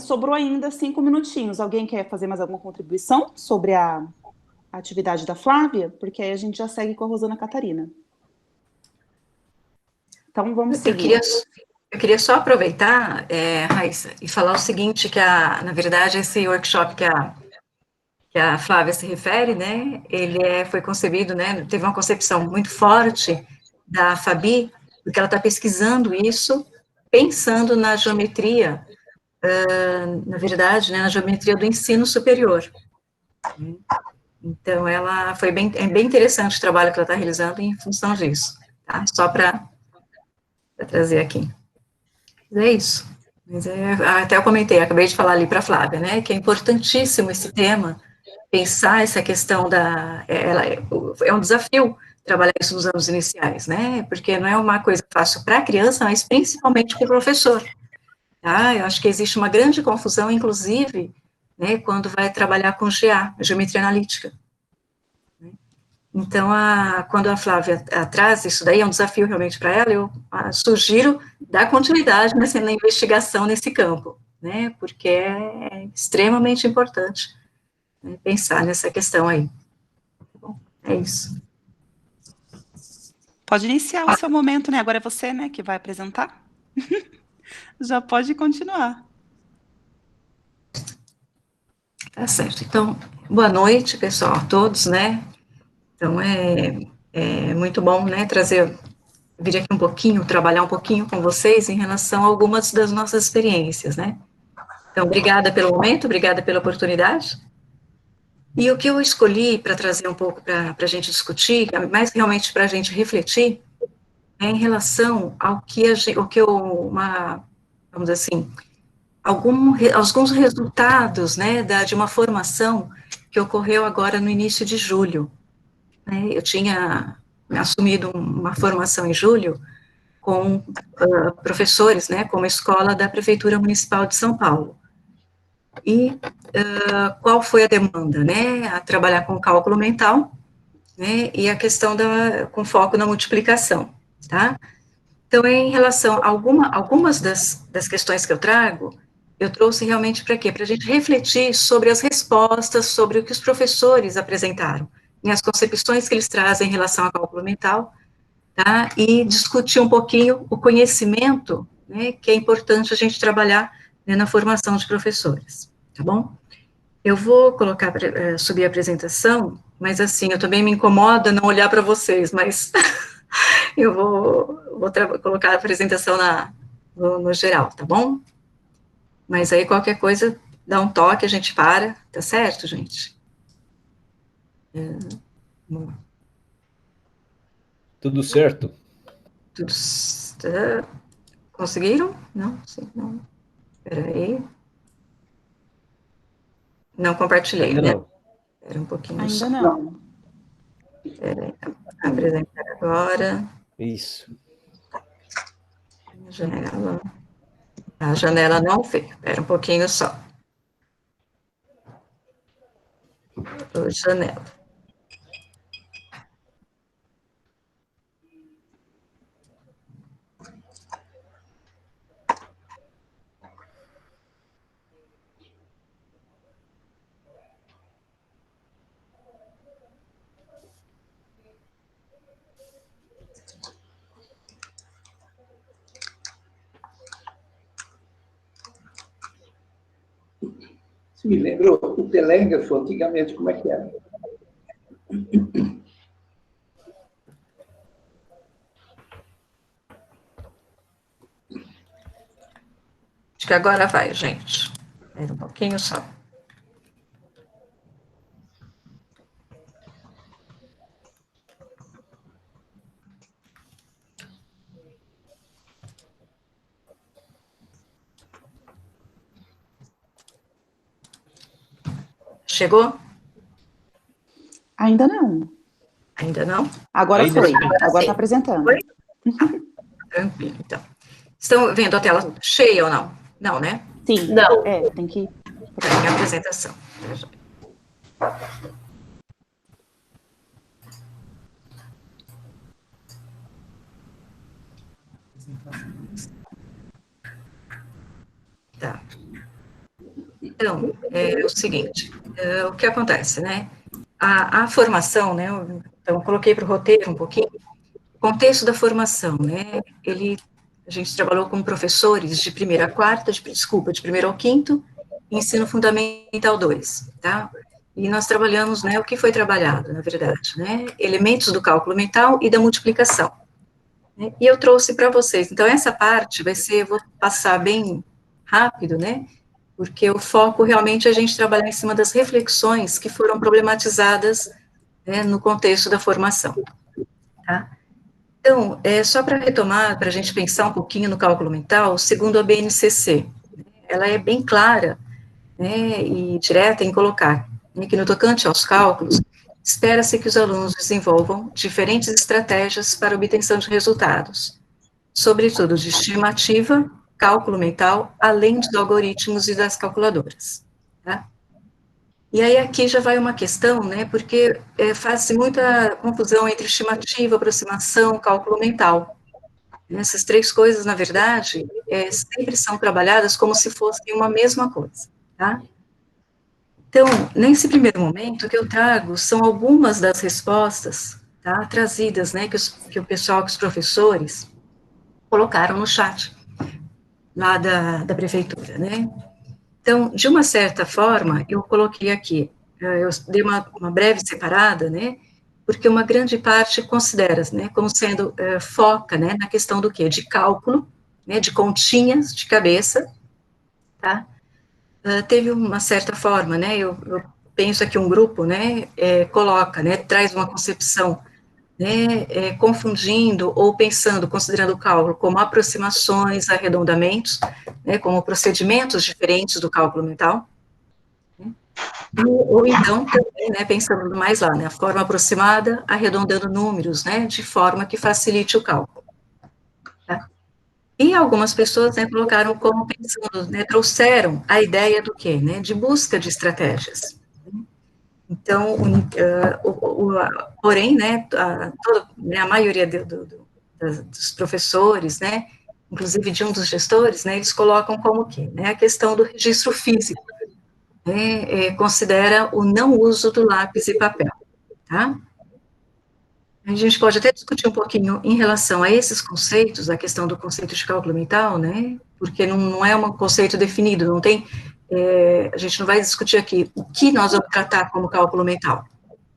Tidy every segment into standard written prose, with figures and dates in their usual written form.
sobrou ainda 5 minutinhos. Alguém quer fazer mais alguma contribuição sobre a atividade da Flávia? Porque aí a gente já segue com a Rosana Catarina. Então, vamos seguir. Eu queria só aproveitar, Raíssa, e falar o seguinte, na verdade, esse workshop que a Flávia se refere, né, ele foi concebido, né, teve uma concepção muito forte da Fabi, porque ela está pesquisando isso, pensando na geometria, na verdade, né, na geometria do ensino superior. Então, é bem interessante o trabalho que ela está realizando em função disso, tá? Só para trazer aqui. É isso. Até eu comentei, acabei de falar ali para a Flávia, né, que é importantíssimo esse tema, pensar essa questão é um desafio trabalhar isso nos anos iniciais, né, porque não é uma coisa fácil para a criança, mas principalmente para o professor, tá? Eu acho que existe uma grande confusão, inclusive, né, quando vai trabalhar com GA, Geometria Analítica. Então, quando a Flávia traz isso daí, é um desafio realmente para ela, eu sugiro dar continuidade na investigação nesse campo, né, porque é extremamente importante, né, pensar nessa questão aí. Bom, é isso. Pode iniciar o seu momento, né? Agora é você, né, que vai apresentar. Já pode continuar. Tá certo. Então, boa noite, pessoal, a todos, né? Então, é muito bom, né, vir aqui um pouquinho, trabalhar um pouquinho com vocês em relação a algumas das nossas experiências, né? Então, obrigada pelo momento, obrigada pela oportunidade. E o que eu escolhi para trazer um pouco para a gente discutir, mais realmente para a gente refletir, é em relação ao que vamos dizer assim, alguns resultados, né, de uma formação que ocorreu agora no início de julho, né? Eu tinha assumido uma formação em julho com professores, né, como escola da Prefeitura Municipal de São Paulo. E qual foi a demanda, né? A trabalhar com cálculo mental, né? E a questão com foco na multiplicação, tá? Então, em relação a algumas das questões que eu trago, eu trouxe realmente para quê? Para a gente refletir sobre as respostas, sobre o que os professores apresentaram, e as concepções que eles trazem em relação ao cálculo mental, tá? E discutir um pouquinho o conhecimento, né, que é importante a gente trabalhar, né, na formação de professores, tá bom? Eu vou subir a apresentação, mas assim, eu também me incomoda não olhar para vocês, mas eu vou colocar a apresentação no geral, tá bom? Mas aí qualquer coisa, dá um toque, a gente para, tá certo, gente? Tudo certo. Tudo, conseguiram? Não, sim, não. Espera aí. Não compartilhei, Ainda né? não. Espera um pouquinho Ainda só. não. Espera aí, apresentar agora. Isso. Janela. A janela não veio, espera um pouquinho só. Janela. Você me lembrou o telégrafo antigamente, como é que era? Acho que agora vai, gente. Espera um pouquinho só. Chegou? Ainda não. Ainda não? Agora Ainda foi. sim. Agora está apresentando. Foi? Tranquilo, então. Estão vendo a tela cheia ou não? Não, né? Sim. Não. Tem que... Tá, minha apresentação. Tá. Então, é o seguinte, o que acontece, né? A formação, né? Então, eu coloquei para o roteiro um pouquinho, o contexto da formação, né? A gente trabalhou com professores de primeira a quarta, de primeiro ao quinto, ensino fundamental 2, tá? E nós trabalhamos, né, o que foi trabalhado, na verdade, né? Elementos do cálculo mental e da multiplicação. Né? E eu trouxe para vocês, então essa parte vou passar bem rápido, né? Porque o foco realmente é a gente trabalhar em cima das reflexões que foram problematizadas, né, no contexto da formação, tá? Então, só para retomar, para a gente pensar um pouquinho no cálculo mental, segundo a BNCC, ela é bem clara, né, e direta em colocar, né, que no tocante aos cálculos, espera-se que os alunos desenvolvam diferentes estratégias para obtenção de resultados, sobretudo de estimativa, cálculo mental, além dos algoritmos e das calculadoras, tá? E aí aqui já vai uma questão, né, porque faz-se muita confusão entre estimativa, aproximação, cálculo mental. Essas três coisas, na verdade, sempre são trabalhadas como se fossem uma mesma coisa, tá? Então, nesse primeiro momento, o que eu trago são algumas das respostas, tá, trazidas, né, que o pessoal, que os professores colocaram no chat, lá da prefeitura, né? Então, de uma certa forma, eu coloquei aqui, eu dei uma breve separada, né, porque uma grande parte considera, né, como sendo, foca, né, na questão do quê? De cálculo, né, de continhas de cabeça, tá? Teve uma certa forma, né, eu penso aqui um grupo, né, coloca, né, traz uma concepção, né, confundindo ou pensando, considerando o cálculo como aproximações, arredondamentos, né, como procedimentos diferentes do cálculo mental, né, ou então também, né, pensando mais lá, né, a forma aproximada, arredondando números, né, de forma que facilite o cálculo. Tá? E algumas pessoas, né, colocaram como pensando, né, trouxeram a ideia do quê, né, de busca de estratégias. Então, porém, né, a maioria dos professores, né, inclusive de um dos gestores, né, eles colocam como o quê? Né, a questão do registro físico, né, considera o não uso do lápis e papel, tá? A gente pode até discutir um pouquinho em relação a esses conceitos, a questão do conceito de cálculo mental, né, porque não é um conceito definido, não tem, a gente não vai discutir aqui o que nós vamos tratar como cálculo mental,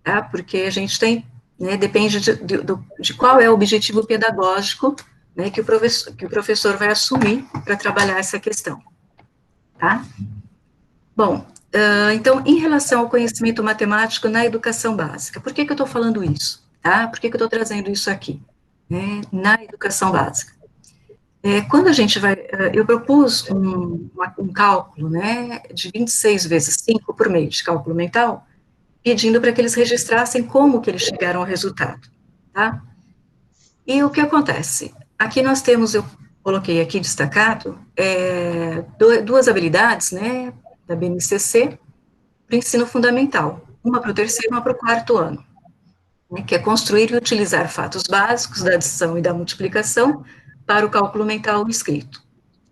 tá, porque a gente tem, né, depende de qual é o objetivo pedagógico, né, que o professor vai assumir para trabalhar essa questão, tá? Bom, então, em relação ao conhecimento matemático na educação básica, por que eu estou falando isso? Tá? Por que eu estou trazendo isso aqui, né, na educação básica? Quando a gente vai, eu propus um cálculo, né, de 26 vezes 5 por meio de cálculo mental, pedindo para que eles registrassem como que eles chegaram ao resultado, tá? E o que acontece? Aqui nós temos, eu coloquei aqui destacado, duas habilidades, né, da BNCC, para o ensino fundamental, uma para o terceiro e uma para o quarto ano, né, que é construir e utilizar fatos básicos da adição e da multiplicação para o cálculo mental escrito.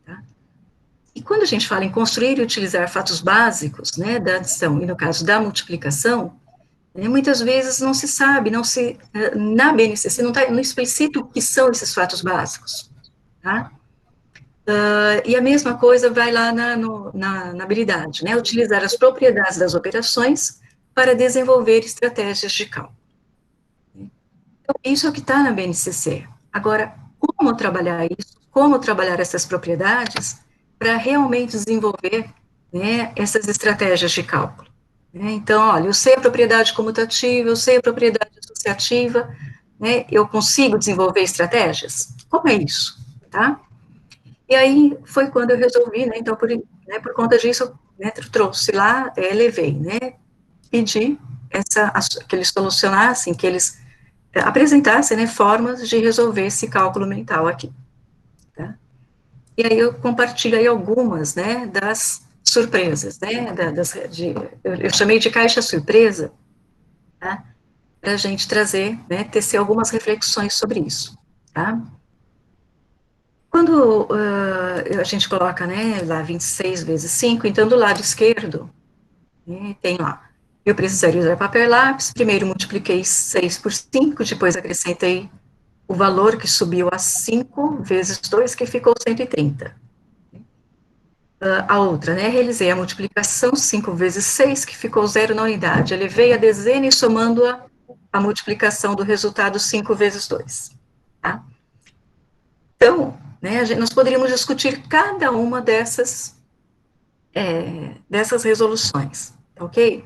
Tá? E quando a gente fala em construir e utilizar fatos básicos, né, da adição e no caso da multiplicação, né, muitas vezes não se sabe, na BNCC não explicita o que são esses fatos básicos, tá? E a mesma coisa vai lá na habilidade, né, utilizar as propriedades das operações para desenvolver estratégias de cálculo. Então, isso é o que está na BNCC. Agora, como trabalhar isso, como trabalhar essas propriedades para realmente desenvolver, né, essas estratégias de cálculo. Né? Então, olha, eu sei a propriedade comutativa, eu sei a propriedade associativa, né, eu consigo desenvolver estratégias? Como é isso? Tá? E aí foi quando eu resolvi, né, então, por conta disso, eu, né, trouxe lá, levei, né, pedi que eles solucionassem, que eles apresentassem, né, formas de resolver esse cálculo mental aqui, tá? E aí eu compartilho aí algumas, né, das surpresas, né, eu chamei de caixa surpresa, tá, para a gente trazer, né, tecer algumas reflexões sobre isso, tá? Quando a gente coloca, né, lá 26 vezes 5, então do lado esquerdo, né, tem lá, eu precisaria usar papel e lápis, primeiro multipliquei 6 por 5, depois acrescentei o valor que subiu a 5 vezes 2, que ficou 130. A outra, né, realizei a multiplicação 5 vezes 6, que ficou 0 na unidade. Elevei a dezena e somando a multiplicação do resultado 5 vezes 2. Tá? Então, né, nós poderíamos discutir cada uma dessas resoluções, ok?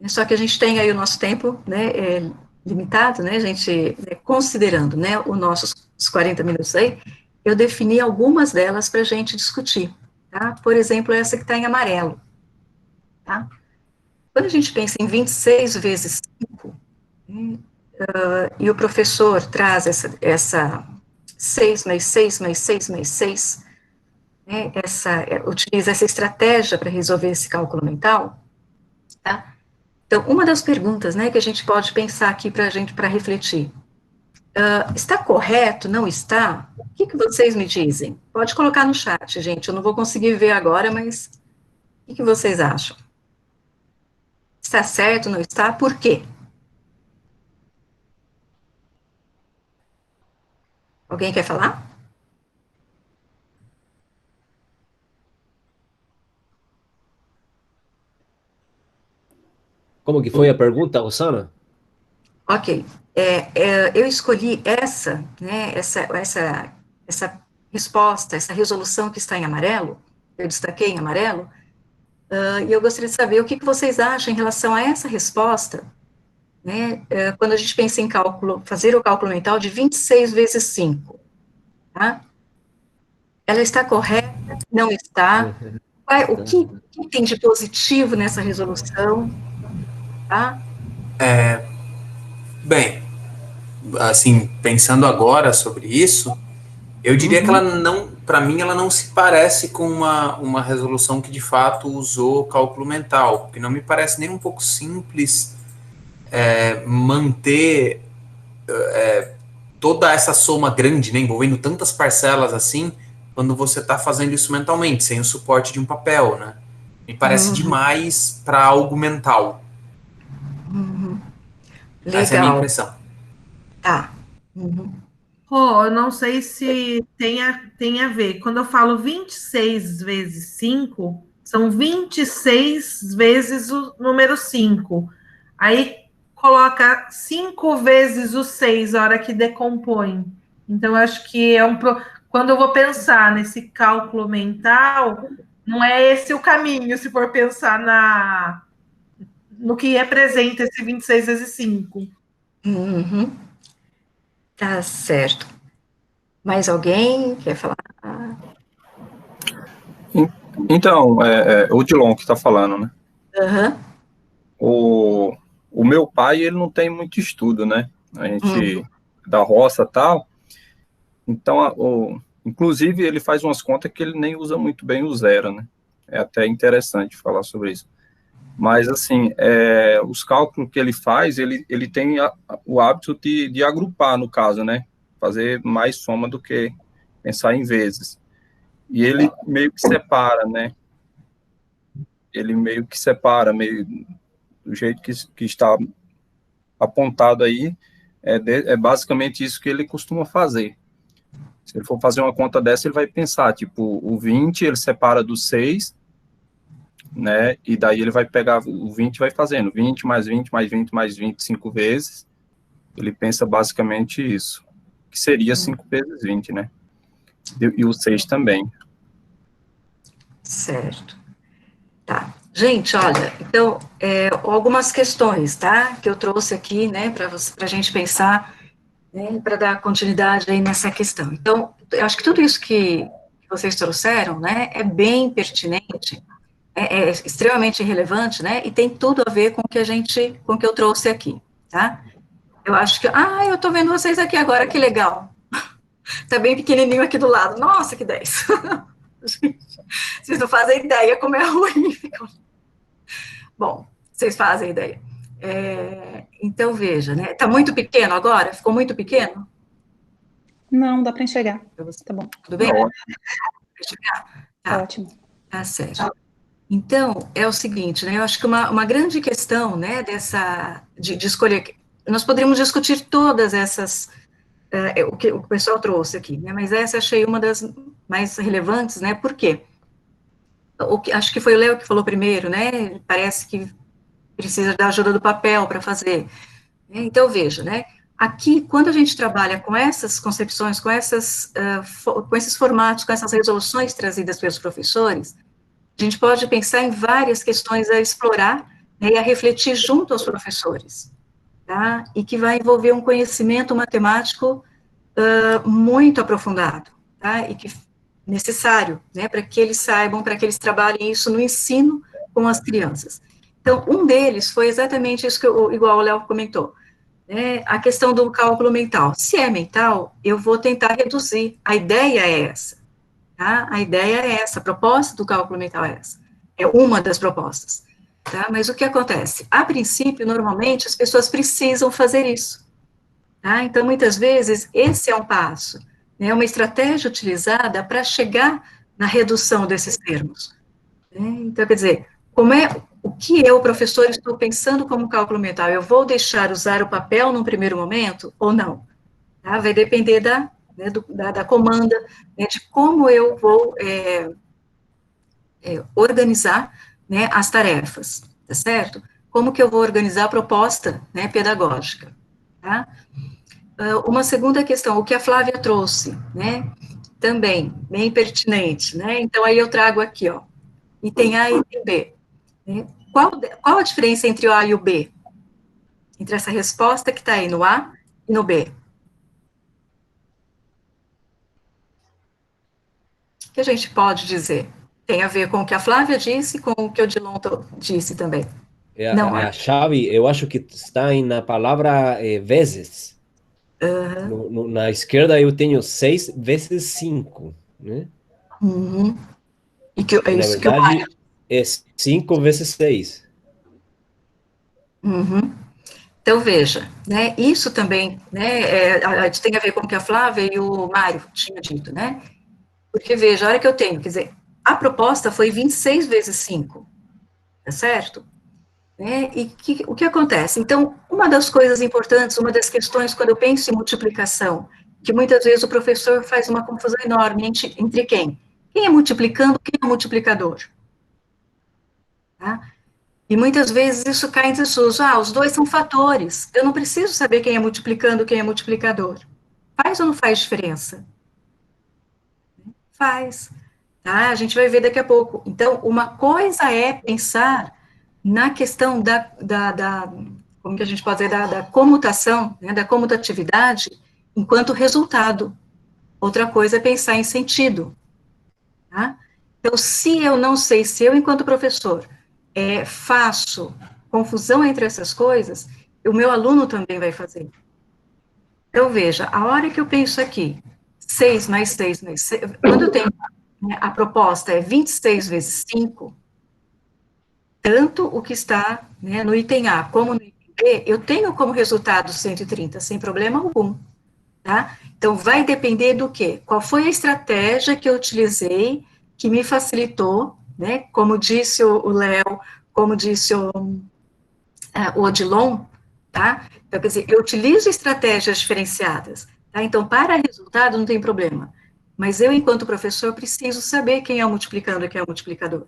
Só que a gente tem aí o nosso tempo, né, limitado, né, a gente, né, considerando, né, os 40 minutos aí, eu defini algumas delas para a gente discutir, tá? Por exemplo, essa que está em amarelo, tá? Quando a gente pensa em 26 vezes 5, e o professor traz essa 6 mais 6 mais 6 mais 6, né, utiliza essa estratégia para resolver esse cálculo mental, tá? Então, uma das perguntas, né, que a gente pode pensar aqui para refletir, está correto, não está? O que vocês me dizem? Pode colocar no chat, gente, eu não vou conseguir ver agora, mas o que vocês acham? Está certo, não está? Por quê? Alguém quer falar? Como que foi a pergunta, Rosana? Ok, eu escolhi né, essa resposta, essa resolução que está em amarelo, eu destaquei em amarelo, e eu gostaria de saber o que vocês acham em relação a essa resposta, né, quando a gente pensa em fazer o cálculo mental de 26 vezes 5, tá? Ela está correta? Não está? O que tem de positivo nessa resolução, tá? Bem, assim, pensando agora sobre isso, eu diria que ela não, para mim, ela não se parece com uma resolução que de fato usou cálculo mental, porque não me parece nem um pouco simples manter toda essa soma grande, né, envolvendo tantas parcelas assim, quando você está fazendo isso mentalmente, sem o suporte de um papel, né? Me parece demais para algo mental. Essa é a minha Legal, impressão. tá. Eu não sei se tem a ver. Quando eu falo 26 vezes 5, são 26 vezes o número 5. Aí coloca 5 vezes o 6 a hora que decompõe. Então, eu acho que quando eu vou pensar nesse cálculo mental, não é esse o caminho, se for pensar no que representa esse 26 vezes 5. Tá certo. Mais alguém quer falar? Então, o Odilon que está falando, né? O meu pai, ele não tem muito estudo, né? A gente da roça e tal. Então, inclusive, ele faz umas contas que ele nem usa muito bem o zero, né? É até interessante falar sobre isso. Mas, assim, os cálculos que ele faz, ele tem o hábito de agrupar, no caso, né? Fazer mais soma do que pensar em vezes. E ele meio que separa, né? Ele meio que separa, meio do jeito que está apontado aí, é basicamente isso que ele costuma fazer. Se ele for fazer uma conta dessa, ele vai pensar, tipo, o 20 ele separa do 6, né, e daí ele vai pegar o 20 e vai fazendo 20 mais 20 mais 20 mais 20 5 vezes. Ele pensa basicamente isso, que seria 5 vezes 20, né, e o 6 também. Certo. Tá. Gente, olha, então, algumas questões, tá, que eu trouxe aqui, né, para a gente pensar, né, para dar continuidade aí nessa questão. Então, eu acho que tudo isso que vocês trouxeram, né, é bem pertinente, é extremamente relevante, né, e tem tudo a ver com o que eu trouxe aqui, tá? Eu acho que, eu tô vendo vocês aqui agora, que legal. Tá bem pequenininho aqui do lado. Nossa, que 10. Vocês não fazem ideia como é ruim. Bom, vocês fazem ideia. Então, veja, né? Tá muito pequeno agora? Ficou muito pequeno? Não, dá para enxergar. Tá bom. Tudo bem? Tá ótimo. Tá certo. Então, é o seguinte, né, eu acho que uma grande questão, né, de escolher, nós poderíamos discutir todas essas, o que o pessoal trouxe aqui, né, mas essa achei uma das mais relevantes, né, por quê? Acho que foi o Léo que falou primeiro, né, parece que precisa da ajuda do papel para fazer. Então, veja, né, aqui, quando a gente trabalha com essas concepções, com esses formatos, com essas resoluções trazidas pelos professores, a gente pode pensar em várias questões a explorar, né, e a refletir junto aos professores, tá? E que vai envolver um conhecimento matemático muito aprofundado, tá? E que necessário, né, para que eles saibam, para que eles trabalhem isso no ensino com as crianças. Então, um deles foi exatamente isso que igual o Léo comentou, né, a questão do cálculo mental. Se é mental, eu vou tentar reduzir. A ideia é essa. Tá? A ideia é essa, a proposta do cálculo mental é essa, é uma das propostas, tá? Mas o que acontece? A princípio, normalmente, as pessoas precisam fazer isso, tá? Então, muitas vezes, esse é um passo, né, uma estratégia utilizada para chegar na redução desses termos, né? Então, quer dizer, o que eu, professor, estou pensando como cálculo mental? Eu vou deixar usar o papel num primeiro momento ou não? Tá? Vai depender da comanda, né, de como eu vou organizar, né, as tarefas, tá certo? Como que eu vou organizar a proposta, né, pedagógica, tá? Uma segunda questão, o que a Flávia trouxe, né, também, bem pertinente, né, então aí eu trago aqui, ó, item A e item B, né? Qual a diferença entre o A e o B? Entre essa resposta que está aí no A e no B? O que a gente pode dizer? Tem a ver com o que a Flávia disse e com o que o Odilon disse também. Não, A chave, eu acho que está na palavra vezes. Na esquerda eu tenho 6 vezes 5, né? Uhum. E Na verdade, é 5 vezes 6. Uhum. Então, veja, né, isso também, né, tem a ver com o que a Flávia e o Mário tinham dito, né? Porque, veja, a hora que eu tenho, quer dizer, a proposta foi 26 vezes 5, tá certo? Né? E o que acontece? Então, uma das coisas importantes, uma das questões, quando eu penso em multiplicação, que muitas vezes o professor faz uma confusão enorme entre quem? Quem é multiplicando, quem é multiplicador? Tá? E muitas vezes isso cai em desuso. Os dois são fatores. Eu não preciso saber quem é multiplicando, quem é multiplicador. Faz ou não faz diferença? Faz. Tá? A gente vai ver daqui a pouco. Então, uma coisa é pensar na questão como que a gente pode dizer, da comutação, né, da comutatividade, enquanto resultado. Outra coisa é pensar em sentido. Tá? Então, se eu não sei, se eu, enquanto professor, faço confusão entre essas coisas, o meu aluno também vai fazer. Então, veja, a hora que eu penso aqui, 6 mais 6 mais 6, quando eu tenho, né, a proposta é 26 vezes 5, tanto o que está, né, no item A como no item B, eu tenho como resultado 130, sem problema algum, tá? Então, vai depender do quê? Qual foi a estratégia que eu utilizei que me facilitou, né, como disse o Léo, como disse o Odilon, tá? Então, quer dizer, eu utilizo estratégias diferenciadas, tá? Então, para resultado não tem problema, mas eu, enquanto professor, preciso saber quem é o multiplicando e quem é o multiplicador.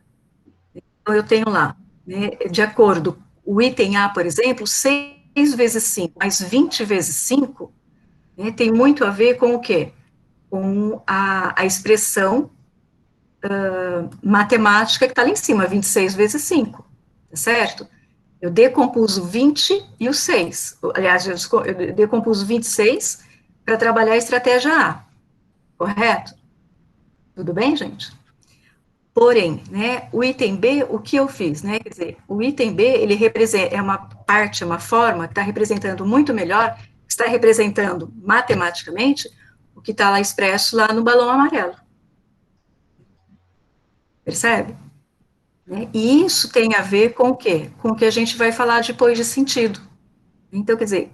Então, eu tenho lá, né, de acordo, o item A, por exemplo, 6 vezes 5 mais 20 vezes 5, né, tem muito a ver com o quê? Com a expressão matemática que está lá em cima, 26 vezes 5, tá certo? Eu decompus o 20 e o 6. Aliás, eu decompus o 26 para trabalhar a estratégia A, correto? Tudo bem, gente? Porém, né, o item B, o que eu fiz, né, quer dizer, o item B, ele representa, é uma parte, uma forma que está representando muito melhor, está representando matematicamente o que está lá expresso lá no balão amarelo. Percebe? Né? E isso tem a ver com o quê? Com o que a gente vai falar depois de sentido. Então, quer dizer,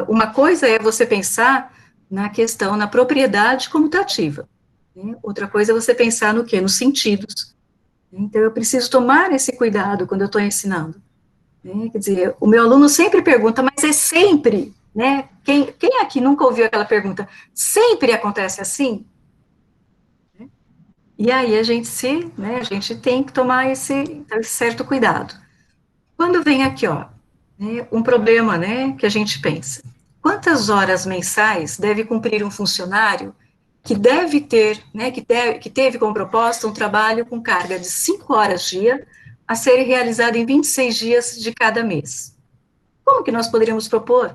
uma coisa é você pensar na questão, na propriedade comutativa. Né? Outra coisa é você pensar no quê? Nos sentidos. Então, eu preciso tomar esse cuidado quando eu estou ensinando. Né? Quer dizer, o meu aluno sempre pergunta, mas é sempre, né? Quem aqui nunca ouviu aquela pergunta? Sempre acontece assim? E aí a gente tem que tomar esse certo cuidado. Quando vem aqui, ó, né, um problema, né, que a gente pensa. Quantas horas mensais deve cumprir um funcionário que deve ter, né, que teve como proposta um trabalho com carga de 5 horas dia a ser realizado em 26 dias de cada mês? Como que nós poderíamos propor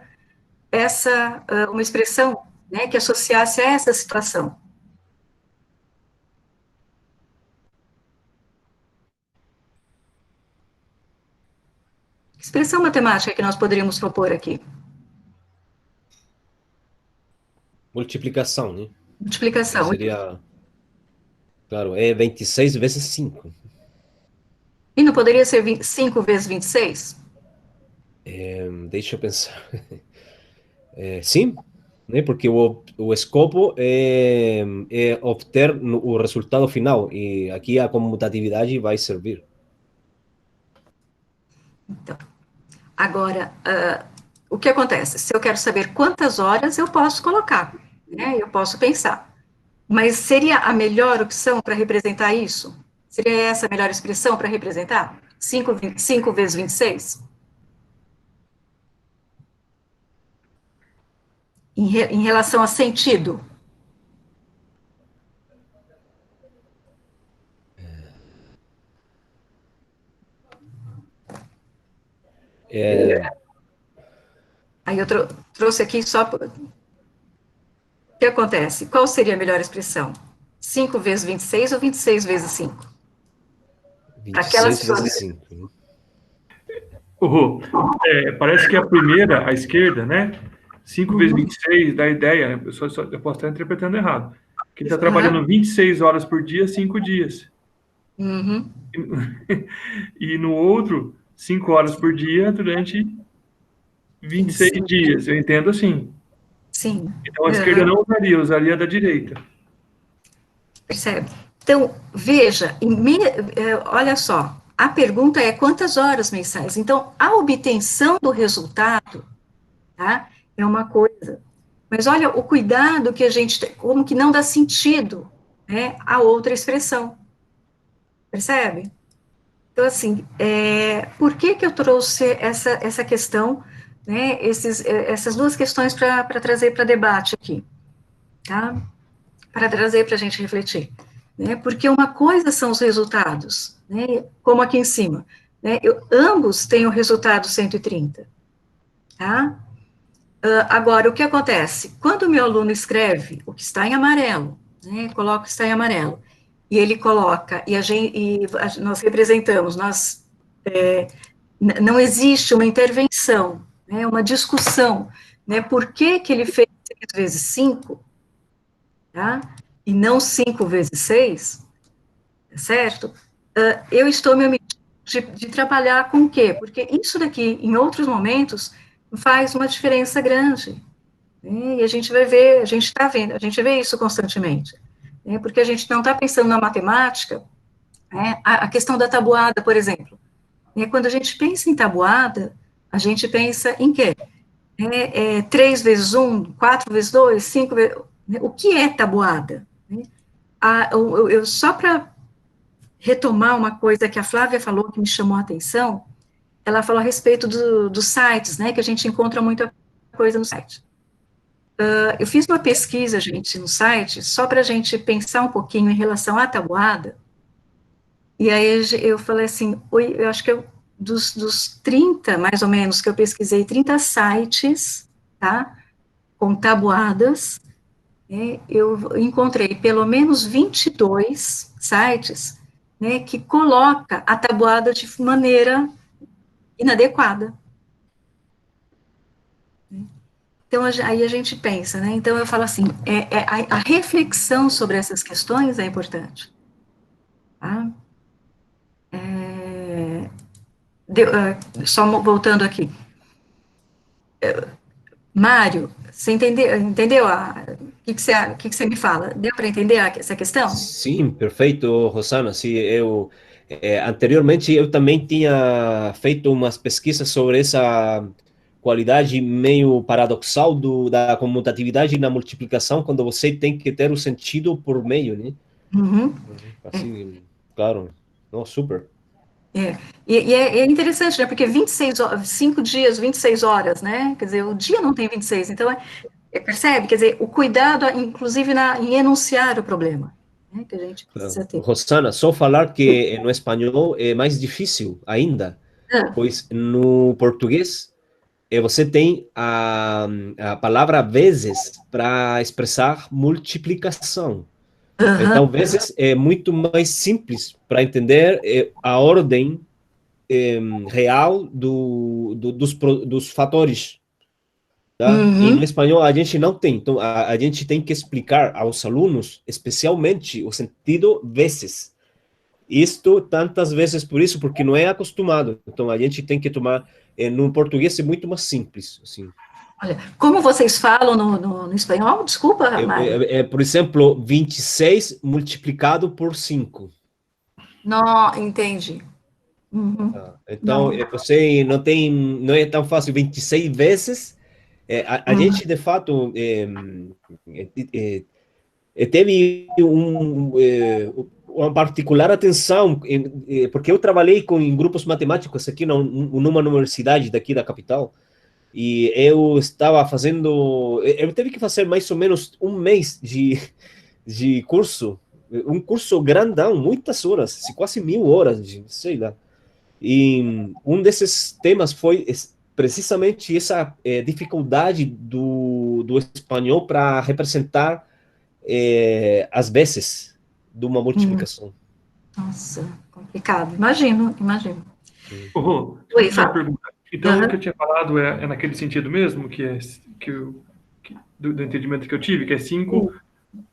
uma expressão, né, que associasse a essa situação? Que expressão matemática que nós poderíamos propor aqui? Multiplicação, né? Multiplicação. Seria, claro, é 26 vezes 5. E não poderia ser 5 vezes 26? Deixa eu pensar. Sim, né? Porque o escopo é obter o resultado final, e aqui a comutatividade vai servir. Então, agora, o que acontece? Se eu quero saber quantas horas, eu posso colocar, né? Eu posso pensar. Mas seria a melhor opção para representar isso? Seria essa a melhor expressão para representar? 5 vezes 26? Em relação a sentido? Aí eu trouxe aqui só... O que acontece? Qual seria a melhor expressão? 5 vezes 26 ou 26 vezes 5? 26 vezes 5. Parece que a primeira, à esquerda, né? 5 vezes 26 dá ideia, né? Eu posso estar interpretando errado. Que ele está trabalhando 26 horas por dia, 5 dias. Uhum. E no outro, 5 horas por dia durante 26 dias. Eu entendo assim. Sim. Então a esquerda não usaria a da direita. Percebe? Então, veja, olha só, a pergunta é quantas horas mensais? Então, a obtenção do resultado, tá, é uma coisa. Mas olha o cuidado que a gente tem, como que não dá sentido, né, a outra expressão. Percebe? Então, assim, por que eu trouxe essa questão, né, essas duas questões para trazer para debate aqui, tá? Para trazer para a gente refletir. Né, porque uma coisa são os resultados, né, como aqui em cima, né, ambos têm o resultado 130, tá? Agora, o que acontece? Quando o meu aluno escreve o que está em amarelo, né, coloca o que está em amarelo, e ele coloca, nós representamos, não existe uma intervenção, né, uma discussão, né, por que ele fez 6 vezes 5, tá? E não 5 vezes 6, certo? Eu estou me omitindo de trabalhar com o quê? Porque isso daqui, em outros momentos, faz uma diferença grande. Né? E a gente vai ver, a gente está vendo, a gente vê isso constantemente. Né? Porque a gente não está pensando na matemática, né? A questão da tabuada, por exemplo. Né? Quando a gente pensa em tabuada, a gente pensa em quê? 3 vezes 1, 4 vezes 2, 5 vezes... O que é tabuada? Só para retomar uma coisa que a Flávia falou que me chamou a atenção, ela falou a respeito dos sites, né, que a gente encontra muita coisa no site. Eu fiz uma pesquisa, gente, no site, só para a gente pensar um pouquinho em relação à tabuada, e aí eu falei assim, eu acho que dos 30, mais ou menos, que eu pesquisei, 30 sites, tá, com tabuadas, eu encontrei pelo menos 22 sites, né, que coloca a tabuada de maneira inadequada. Então, aí a gente pensa, né, então eu falo assim, a reflexão sobre essas questões é importante. Tá? Só voltando aqui. Mário, você entendeu o que você me fala? Deu para entender essa questão? Sim, perfeito, Rosana. Sim, anteriormente eu também tinha feito umas pesquisas sobre essa qualidade meio paradoxal da comutatividade na multiplicação, quando você tem que ter o sentido por meio, né? Uhum. Assim, claro. Não, super. E é interessante, né? Porque 5 dias, 26 horas, né? Quer dizer, o dia não tem 26, então, percebe? Quer dizer, o cuidado, inclusive, em enunciar o problema, né? Que a gente precisa ter. Rosana, só falar que no espanhol é mais difícil ainda, pois no português você tem a palavra vezes para expressar multiplicação. Então, vezes é muito mais simples para entender a ordem real dos fatores. Tá? E no espanhol a gente não tem. Então, a gente tem que explicar aos alunos, especialmente, o sentido vezes. Isto tantas vezes por isso, porque não é acostumado. Então, a gente tem que tomar... no português é muito mais simples, assim. Olha, como vocês falam no espanhol? Desculpa, Mário. Por exemplo, 26 multiplicado por 5. Não, entendi. Uhum. Então, você não é tão fácil 26 vezes. A gente, de fato, teve uma particular atenção, porque eu trabalhei em grupos matemáticos aqui numa universidade daqui da capital, e eu estava fazendo... Eu teve que fazer mais ou menos um mês de curso, um curso grandão, muitas horas, quase 1000 horas, sei lá. E um desses temas foi precisamente essa dificuldade do espanhol para representar as vezes de uma multiplicação. Nossa, complicado. Imagino. Oi, uma pergunta. Então, o que eu tinha falado é naquele sentido mesmo, do entendimento que eu tive, que é 5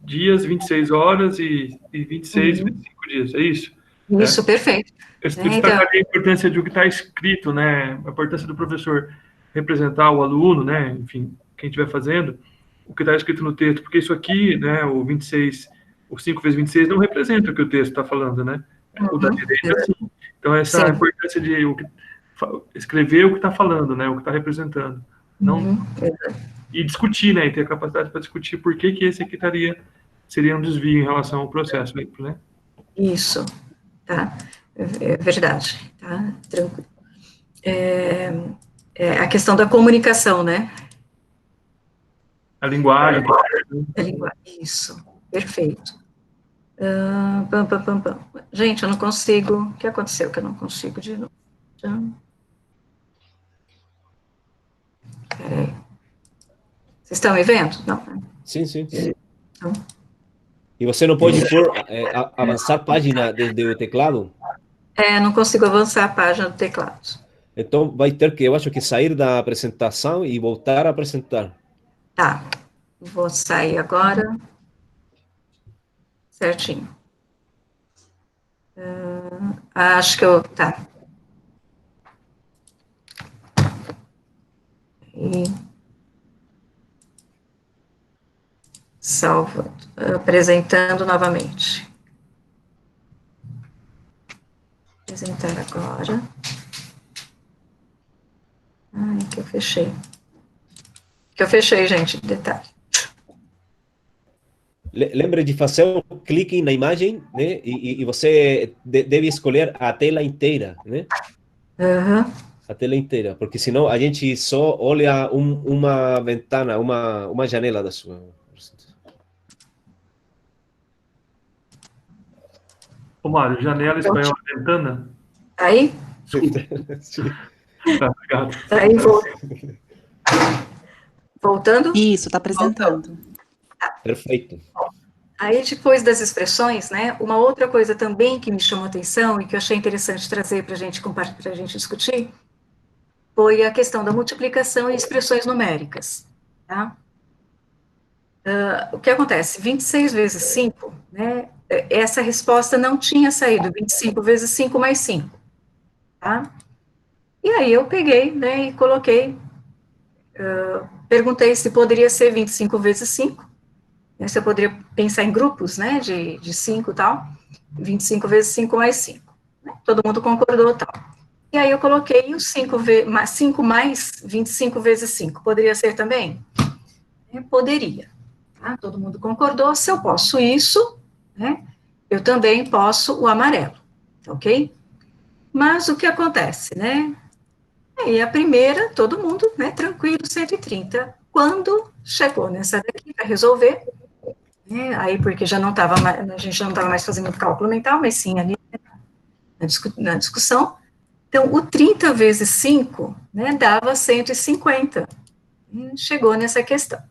dias, 26 horas e 26 vezes 5 dias, é isso? Isso, perfeito. Eu destacaria a importância de o que está escrito, né? A importância do professor representar o aluno, né? Enfim, quem estiver fazendo, o que está escrito no texto, porque isso aqui, né? O 5 vezes 26 não representa o que o texto está falando, né? O da direita, sim. Então, essa importância de escrever o que está falando, né? O que está representando. Não, e discutir, né? E ter a capacidade para discutir por que esse aqui seria um desvio em relação ao processo, né? Isso, tá? É verdade, tá? Tranquilo. A questão da comunicação, né? A linguagem. Isso, perfeito. Gente, eu não consigo... O que aconteceu que eu não consigo de novo? Peraí. Vocês estão me vendo? Não. Sim. Então. E você não pode avançar a página desde o teclado? Não consigo avançar a página do teclado. Então vai ter que, eu acho que sair da apresentação e voltar a apresentar. Tá. Vou sair agora. Certinho. Acho que eu... Tá. E... Salva. Apresentando novamente. Apresentar agora. Ai, que eu fechei. Gente, detalhe. Lembre de fazer um clique na imagem, né? E você deve escolher a tela inteira, né? A tela inteira, porque senão a gente só olha uma ventana, uma janela da sua. Ô, Mário, janela espanhola, ventana? Aí? Tá, obrigado. Aí, voltando? Isso, está apresentando. Perfeito. Aí, depois das expressões, né, uma outra coisa também que me chamou a atenção e que eu achei interessante trazer para a gente discutir foi a questão da multiplicação e expressões numéricas, tá? O que acontece? 26 vezes 5, né, essa resposta não tinha saído, 25 vezes 5 mais 5, tá? E aí eu peguei, né, e coloquei perguntei se poderia ser 25 vezes 5, né, se eu poderia pensar em grupos, né, de 5 e tal, 25 vezes 5 mais 5. Né, todo mundo concordou e tal. E aí eu coloquei o 5 mais 25 vezes 5. Poderia ser também? Poderia. Tá? Todo mundo concordou. Se eu posso isso, né, eu também posso o amarelo. Ok? Mas o que acontece, né? Aí a primeira, todo mundo, né, tranquilo, 130. Quando chegou nessa daqui para resolver, né, aí porque já não estava mais, a gente já não estava mais fazendo cálculo mental, mas sim ali na discussão. Então, o 30 vezes 5, né, dava 150. E chegou nessa questão.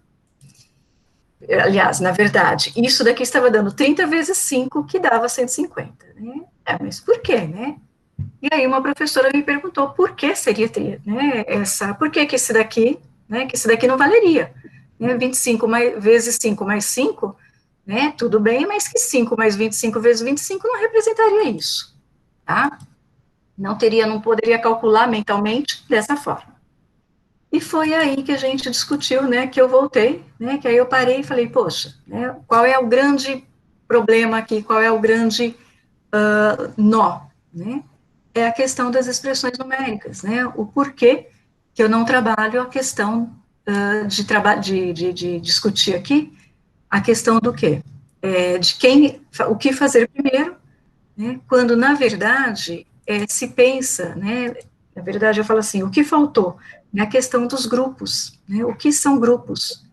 Aliás, na verdade, isso daqui estava dando 30 vezes 5, que dava 150. Né? Mas por quê, né? E aí uma professora me perguntou por que seria, né, por que esse daqui, né, que esse daqui não valeria. Né, 25 vezes 5 mais 5, né, tudo bem, mas que 5 mais 25 vezes 25 não representaria isso, tá? Não poderia calcular mentalmente dessa forma. E foi aí que a gente discutiu, né, que eu voltei, né, que aí eu parei e falei, poxa, né, qual é o grande problema aqui, qual é o grande nó, né? É a questão das expressões numéricas, né? O porquê que eu não trabalho a questão de discutir aqui a questão do quê? O que fazer primeiro, né? Quando, na verdade, se pensa, né? Na verdade, eu falo assim, o que faltou? Na questão dos grupos, né? O que são grupos?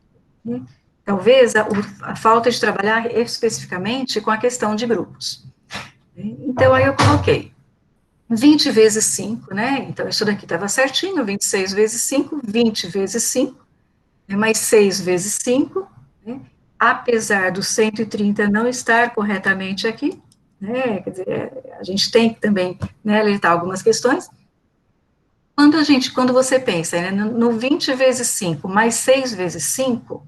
Né? Talvez a falta de trabalhar especificamente com a questão de grupos. Então, aí eu coloquei 20 vezes 5, né, então isso daqui estava certinho, 26 vezes 5, 20 vezes 5, né, mais 6 vezes 5, né, apesar do 130 não estar corretamente aqui, né, quer dizer, a gente tem que também, né, alertar algumas questões. Quando você pensa, né, no 20 vezes 5 mais 6 vezes 5,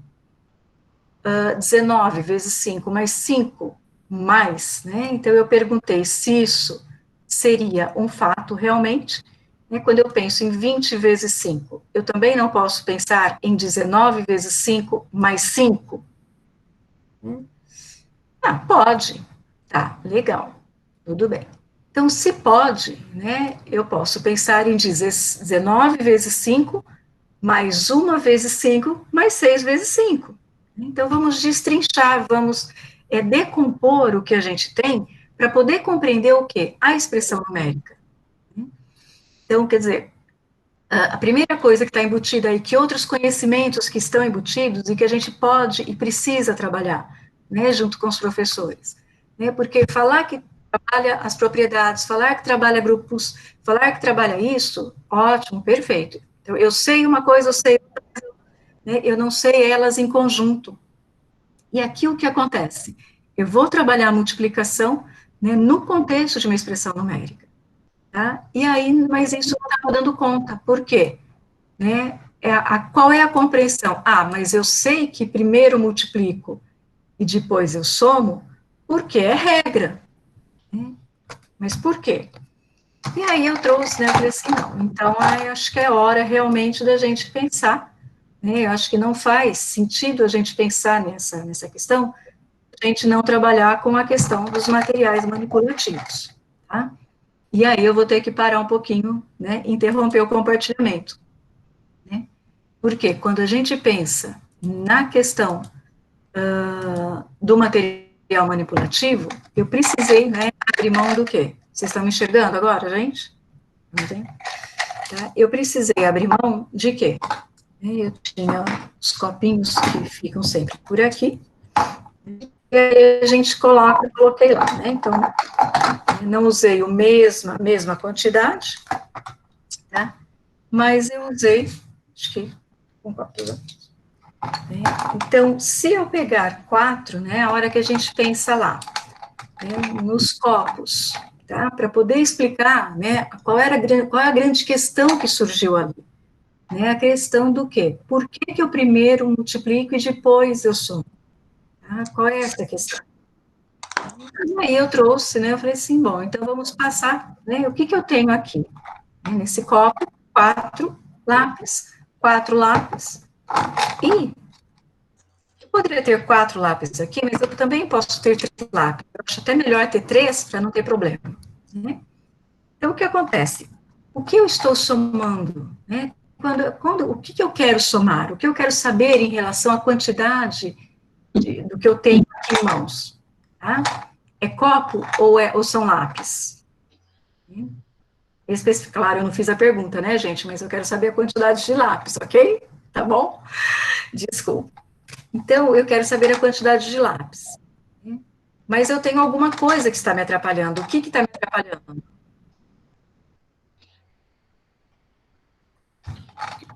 19 vezes 5 mais 5 mais, né, então eu perguntei se isso seria um fato realmente, né, quando eu penso em 20 vezes 5, eu também não posso pensar em 19 vezes 5 mais 5? Pode, tá, legal, tudo bem. Então, se pode, né, eu posso pensar em 19 vezes 5 mais 1 vezes 5 mais 6 vezes 5. Então, vamos destrinchar, vamos decompor o que a gente tem para poder compreender o quê? A expressão numérica. Então, quer dizer, a primeira coisa que está embutida aí, que outros conhecimentos que estão embutidos e que a gente pode e precisa trabalhar, né, junto com os professores. Né, porque falar que trabalha as propriedades, falar que trabalha grupos, falar que trabalha isso, ótimo, perfeito. Então, eu sei uma coisa, eu sei outra coisa, né, eu não sei elas em conjunto. E aqui o que acontece? Eu vou trabalhar a multiplicação, né, no contexto de uma expressão numérica. Tá? E aí, mas isso não está dando conta. Por quê? Né? Qual é a compreensão? Mas eu sei que primeiro multiplico e depois eu somo, porque é regra. Né? Mas por quê? E aí eu trouxe, né, eu falei assim, não, então eu acho que é hora realmente da gente pensar, né, eu acho que não faz sentido a gente pensar nessa questão, a gente não trabalhar com a questão dos materiais manipulativos, tá? E aí eu vou ter que parar um pouquinho, né, interromper o compartilhamento, né? Porque quando a gente pensa na questão do material manipulativo, eu precisei, né, abrir mão do quê? Vocês estão me enxergando agora, gente? Não tem? Tá? Eu precisei abrir mão de quê? Eu tinha os copinhos que ficam sempre por aqui, e aí a gente coloquei lá, né? Então, não usei a mesma quantidade, tá? Mas eu usei, acho que um copo. Então, se eu pegar 4, né, a hora que a gente pensa lá, né, nos copos, tá? Para poder explicar, né, qual é a grande questão que surgiu ali. Né, a questão do quê? Por que eu primeiro multiplico e depois eu somo? Tá? Qual é essa questão? E aí eu trouxe, né, eu falei assim, bom, então vamos passar, né, o que eu tenho aqui? Nesse copo, 4 lápis, E eu poderia ter 4 lápis aqui, mas eu também posso ter 3 lápis. Eu acho até melhor ter 3 para não ter problema, né? Então, o que acontece? O que eu estou somando, né? O que eu quero somar? O que eu quero saber em relação à quantidade do que eu tenho aqui em mãos? Tá? É copo ou são lápis? Claro, eu não fiz a pergunta, né, gente? Mas eu quero saber a quantidade de lápis, ok? Tá bom? Desculpa. Então, eu quero saber a quantidade de lápis. Mas eu tenho alguma coisa que está me atrapalhando. O que está me atrapalhando?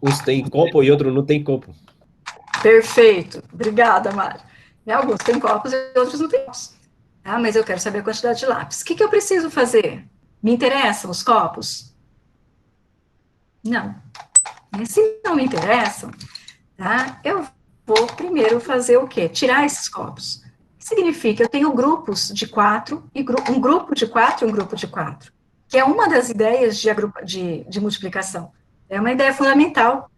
Uns têm copo e outros não têm copo. Perfeito. Obrigada, Mari. Alguns têm copos e outros não têm copos. Tá? Mas eu quero saber a quantidade de lápis. O que eu preciso fazer? Me interessam os copos? Não. E se não me interessam, tá? Eu vou primeiro fazer o quê? Tirar esses copos. O que significa? Eu tenho grupos de 4, e um grupo de 4 e um grupo de 4, que é uma das ideias de multiplicação. É uma ideia fundamental.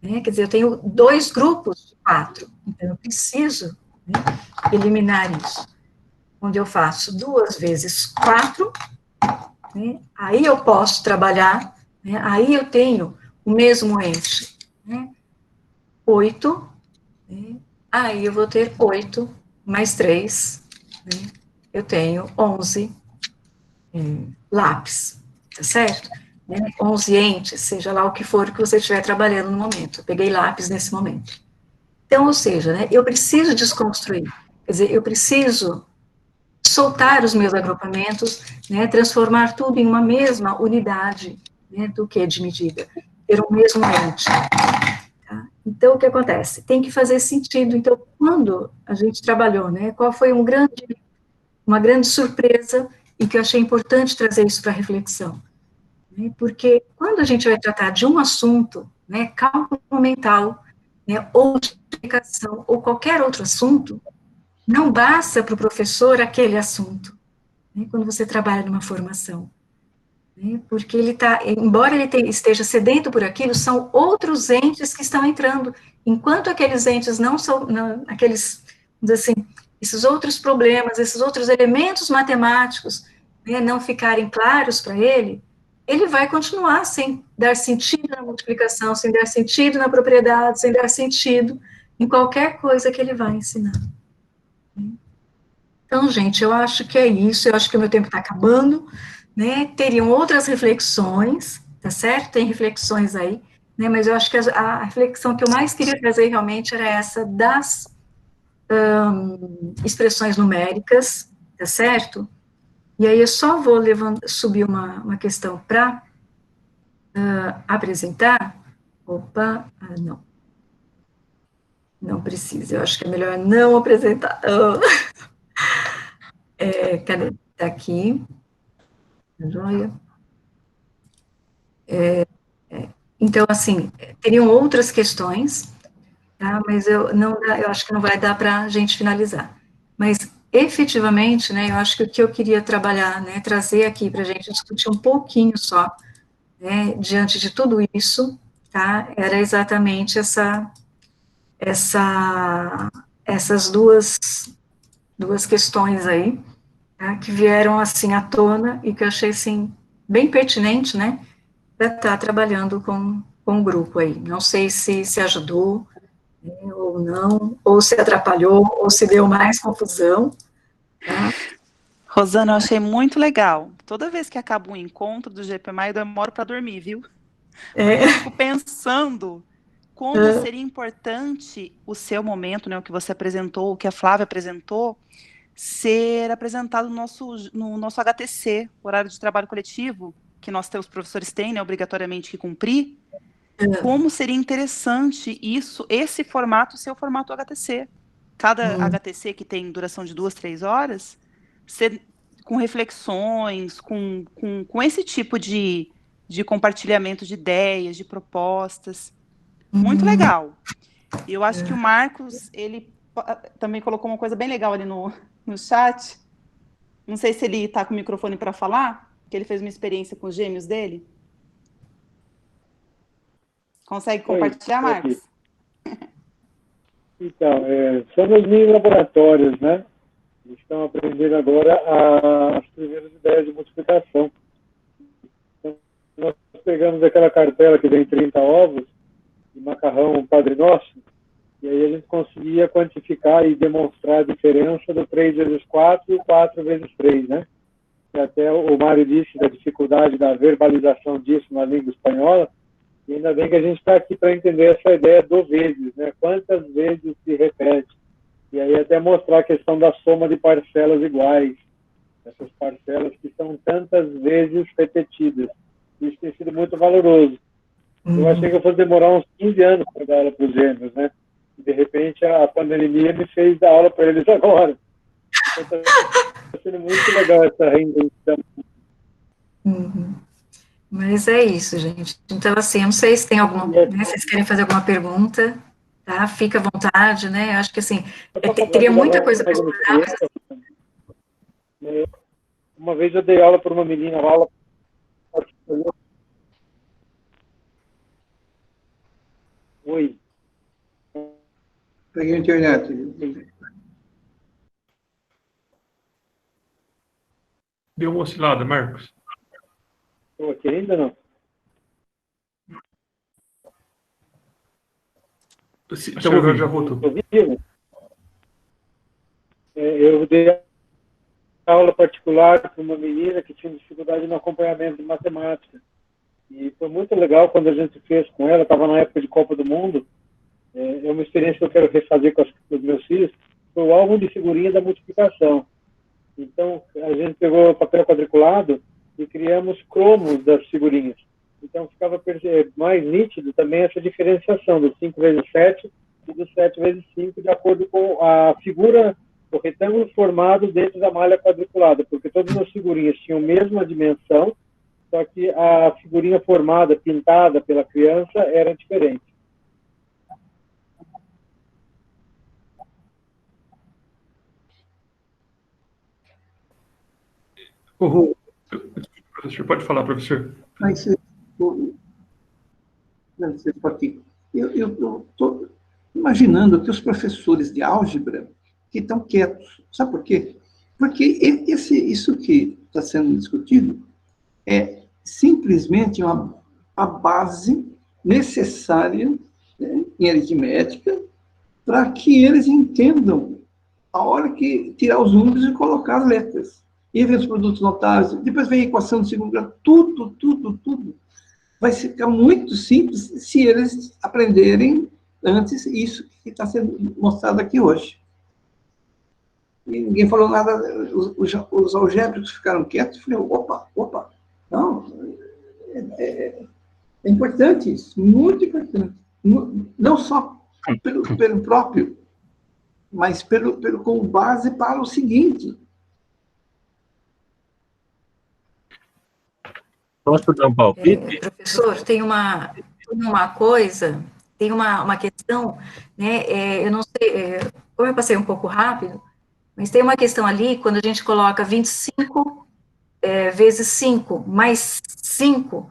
Né? Quer dizer, eu tenho 2 grupos de 4, então eu preciso, né, eliminar isso. Onde eu faço 2 vezes 4, né, aí eu posso trabalhar, né, aí eu tenho o mesmo ente, né, 8, né, aí eu vou ter 8 mais 3, né, eu tenho 11 lápis, tá certo? 11 entes, seja lá o que for que você estiver trabalhando no momento. Eu peguei lápis nesse momento. Então, ou seja, né, eu preciso desconstruir, quer dizer, eu preciso soltar os meus agrupamentos, né, transformar tudo em uma mesma unidade, né, do que de medida, ter um mesmo ente. Tá? Então, o que acontece? Tem que fazer sentido. Então, quando a gente trabalhou, né, qual foi uma grande surpresa e que eu achei importante trazer isso para reflexão? Porque quando a gente vai tratar de um assunto, né, cálculo mental, né, ou multiplicação, ou qualquer outro assunto, não basta para o professor aquele assunto, né, quando você trabalha numa formação. Né, porque ele está, embora ele esteja sedento por aquilo, são outros entes que estão entrando, enquanto aqueles entes não são, aqueles, vamos dizer assim, esses outros problemas, esses outros elementos matemáticos, né, não ficarem claros para ele, ele vai continuar sem dar sentido na multiplicação, sem dar sentido na propriedade, sem dar sentido em qualquer coisa que ele vai ensinar. Então, gente, eu acho que é isso, eu acho que o meu tempo está acabando, né, teriam outras reflexões, tá certo? Tem reflexões aí, né, mas eu acho que a reflexão que eu mais queria trazer realmente era essa das expressões numéricas, tá certo? E aí eu só vou subir uma questão para apresentar. Opa, não. Não precisa, eu acho que é melhor não apresentar. Cadê? Tá aqui. Joia. Então, assim, teriam outras questões, tá? Mas eu acho que não vai dar para a gente finalizar. Mas, efetivamente, né, eu acho que o que eu queria trabalhar, né, trazer aqui para a gente discutir um pouquinho só, né, diante de tudo isso, tá, era exatamente essas duas questões aí, tá, que vieram, assim, à tona e que eu achei, assim, bem pertinente, né, para estar trabalhando com o grupo aí. Não sei se ajudou, né, ou não, ou se atrapalhou, ou se deu mais confusão, tá? Rosana, eu achei muito legal. Toda vez que acaba um encontro do GPMA, eu demoro para dormir, viu? Porque eu fico pensando como seria importante o seu momento, né, o que você apresentou, o que a Flávia apresentou, ser apresentado no nosso HTC, horário de trabalho coletivo, que nós os professores têm, né, obrigatoriamente que cumprir. Como seria interessante esse formato ser o formato HTC. Cada HTC que tem duração de 2, 3 horas, ser com reflexões, com esse tipo de compartilhamento de ideias, de propostas. Muito legal. Eu acho que o Marcos, ele também colocou uma coisa bem legal ali no chat. Não sei se ele está com o microfone para falar, que ele fez uma experiência com os gêmeos dele. Consegue compartilhar, Marcos? Então, são os mini laboratórios, né? Eles estão aprendendo agora as primeiras ideias de multiplicação. Então, nós pegamos aquela cartela que vem 30 ovos, de macarrão Padre Nosso, e aí a gente conseguia quantificar e demonstrar a diferença do 3 vezes 4 e o 4 vezes 3, né? E até o Mário disse da dificuldade da verbalização disso na língua espanhola, e ainda bem que a gente está aqui para entender essa ideia do vezes, né? Quantas vezes se repete. E aí até mostrar a questão da soma de parcelas iguais, essas parcelas que são tantas vezes repetidas. Isso tem sido muito valoroso. Eu achei que eu fosse demorar uns 15 anos para dar aula para os gêmeos, né? E, de repente, a pandemia me fez dar aula para eles agora. Então, está sendo muito legal essa reinvenção. Mas é isso, gente. Então, assim, eu não sei se tem alguma... Né, vocês querem fazer alguma pergunta, tá? Fica à vontade, né? Acho que, assim, teria muita coisa para explorar. Uma vez eu dei aula para uma menina, aula... Oi. Peguei a internet. Deu uma oscilada, Marcos. Estou aqui ainda, não? Então, agora já voltou. Eu dei aula particular para uma menina que tinha dificuldade no acompanhamento de matemática. E foi muito legal quando a gente fez com ela, estava na época de Copa do Mundo. É uma experiência que eu quero refazer com os meus filhos. Foi o álbum de figurinha da multiplicação. Então, a gente pegou o papel quadriculado e criamos cromos das figurinhas. Então, ficava mais nítido também essa diferenciação do 5 vezes 7 e do 7 vezes 5, de acordo com a figura, o retângulo formado dentro da malha quadriculada, porque todas as figurinhas tinham a mesma dimensão, só que a figurinha formada, pintada pela criança, era diferente. Professor, pode falar, professor. Mas, eu estou imaginando que os professores de álgebra que estão quietos. Sabe por quê? Porque isso que está sendo discutido é simplesmente a base necessária, né, em aritmética, para que eles entendam a hora que tirar os números e colocar as letras. E vem os produtos notáveis, depois vem a equação de segundo grau, tudo. Vai ficar muito simples se eles aprenderem antes isso que está sendo mostrado aqui hoje. E ninguém falou nada, os algébricos ficaram quietos, eu falei, opa, não, é importante isso, muito importante. Não só pelo próprio, mas como base para o seguinte. Posso dar um palpite? Professor, tem uma coisa, tem uma questão, né, eu não sei, como eu passei um pouco rápido, mas tem uma questão ali, quando a gente coloca 25 vezes 5 mais 5,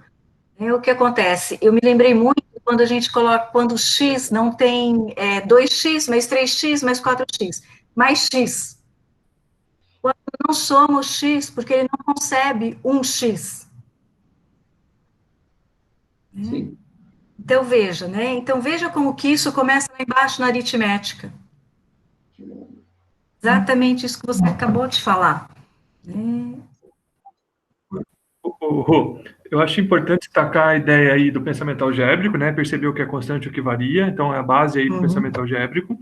o que acontece? Eu me lembrei muito quando a gente coloca, quando o x não tem 2x, mais 3x, mais 4x, mais x. Quando não soma o x, porque ele não concebe um x. Sim. Então, veja, né? Então, veja como que isso começa lá embaixo na aritmética. Exatamente isso que você acabou de falar. Eu acho importante destacar a ideia aí do pensamento algébrico, né? Perceber o que é constante e o que varia, então é a base aí do pensamento algébrico.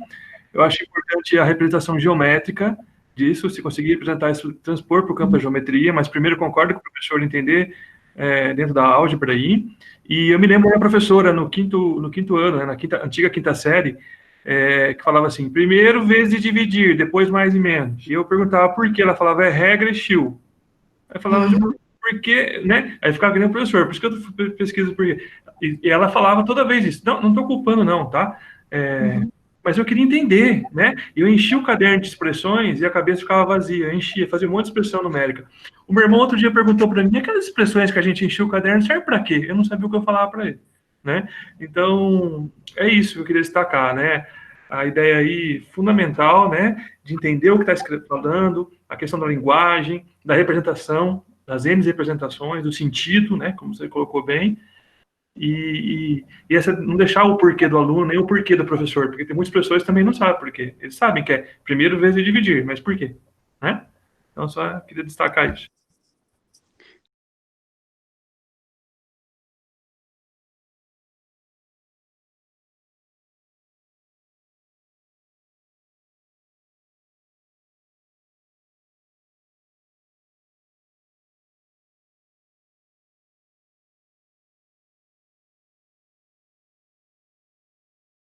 Eu acho importante a representação geométrica disso, se conseguir representar isso, transpor para o campo da geometria, mas primeiro concordo com o professor entender dentro da álgebra aí. E eu me lembro da professora no quinto ano, né, na antiga quinta série, que falava assim, primeiro vezes dividir, depois mais e menos. E eu perguntava por que, ela falava, regra Schill. Aí eu falava, por quê, né? Aí ficava querendo o professor, por isso que eu pesquiso por quê. E ela falava toda vez isso. Não estou culpando não, tá? Mas eu queria entender, né? Eu enchi o caderno de expressões e a cabeça ficava vazia. Eu enchia, fazia um monte de expressão numérica. O meu irmão outro dia perguntou para mim, aquelas expressões que a gente enchia o caderno serve para quê? Eu não sabia o que eu falava para ele. né? Então, é isso que eu queria destacar, né? A ideia aí fundamental, né, de entender o que está falando, a questão da linguagem, da representação, das N representações, do sentido, né, como você colocou bem, e essa, não deixar o porquê do aluno, nem o porquê do professor, porque tem muitos professores que também não sabem porquê. Eles sabem que é primeiro vezes dividir, mas por quê? Né? Então, só queria destacar isso.